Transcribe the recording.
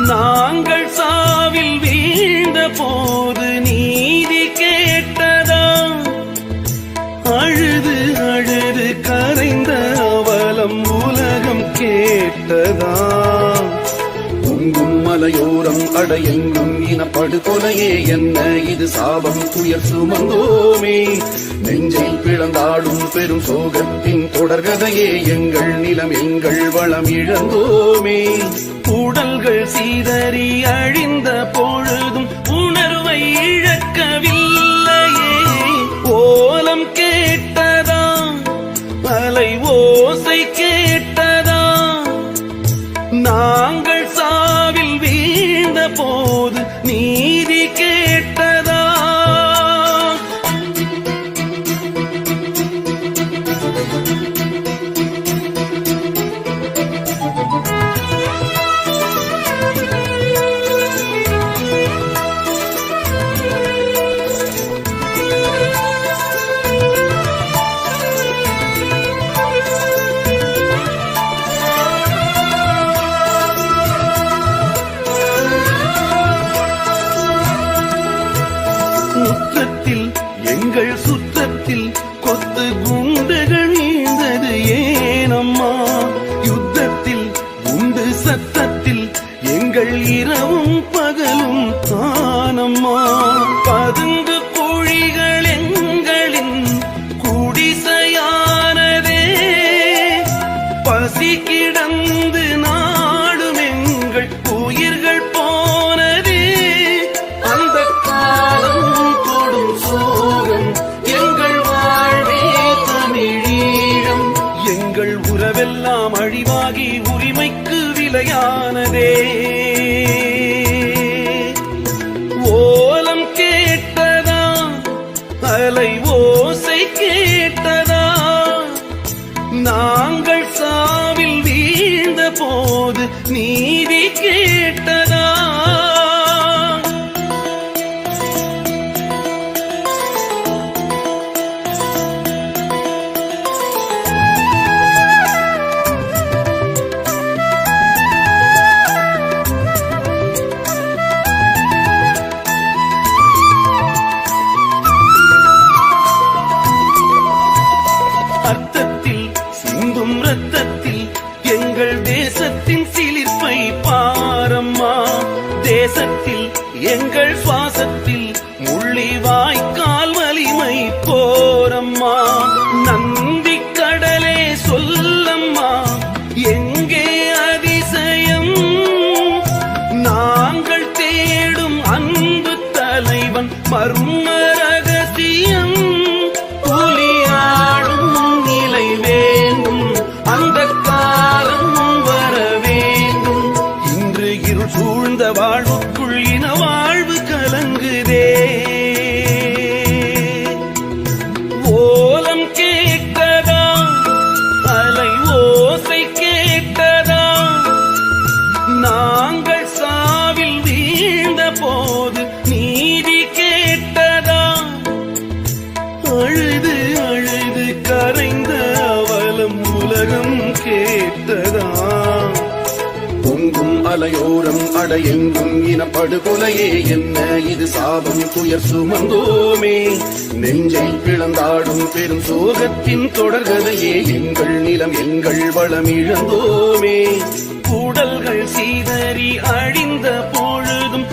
நாங்கள் சாவில் வீழ்ந்த போது நீதி கேட்டதா? அழுது அழுது கரைந்த அவலம் உலகம் கேட்டதா? பொங்கும் மலையோரம் அடையெங்கும் இனப்படுகொலையே என்ன இது சாபம் துயர் சுமந்தோமே. நெஞ்சை பிளந்தாடும் பெரும் சோகத்தின் தொடர்கதையே எங்கள் நிலம் எங்கள் வளம் இழந்தோமே. உடல்கள் சீதறி அழிந்த பொழுதும் உணர்வை இழக்கவில்லையே. ஓலம் கேட்டதா? அலை ஓசை கேட்டதா? நாங்கள் சாவில் வீழ்ந்த போது நீதி கேட்டதா? முற்றத்தில் எங்கள் சுற்றத்தில் கொத்து குண்டுகள் வீழ்ந்தது ஏனம்மா? யுத்தத்தில் குண்டு சத்தத்தில் எங்கள் இரவும் பகலும் தானம்மா. பதுங்கு குழிகள் எங்களின் குடிசையானதே. பசி கிடந்து நாடும் எங்கள் உயிர்கள் போனதே. அந்த காலம் கொடும் சோகம் எங்கள் வாழ்வே தமிழீழம். எங்கள் உறவெல்லாம் அழிவாகி உரிமைக்கு விலையானதே. ஓலம் கேட்டதா? அலை ஓசை கேட்டதா? நாங்கள் சாவில் வீழ்ந்த போது நீதி கேட்டதா? அர்த்தத்தில் சிந்தும் ரத்தத்தில் எங்கள் தேசத்தின் சிலிர்ப்பை பாரம்மா. தேசத்தில் எங்கள் சுவாசத்தில் முள்ளி வாய்க்கால் வலிமை போரம்மா. நந்தி கடலே சொல்லம்மா எங்கே அதிசயம்? நாங்கள் தேடும் அன்பு தலைவன் மர்ம ரகசியம். புலியாடும் நிலை வேண்டும், அந்த காலம் வர வேண்டும். இன்று இருள் சூழ்ந்த வாழ்வுக்குள் இன வாழ்வு கலங்குதே. ஓலம் கேட்டதா? அலை ஓசை கேட்டதா? நாங்கள் சாவில் வீழ்ந்த போது நீதி கேட்டதா? அழுது அழுது கரைந்த அவலம் உலகம் கேட்டதா? பொங்கும் அலையோரம் அடையெங்கும் இனப்படுகொலையே என்ன இது சாபம் துயர் சுமந்தோமே. நெஞ்சை பிளந்தாடும் பெரும் சோகத்தின் தொடர்கதையே எங்கள் நிலம் எங்கள் வளம் இழந்தோமே. உடல்கள் சீதறி அழிந்த பொழுதும்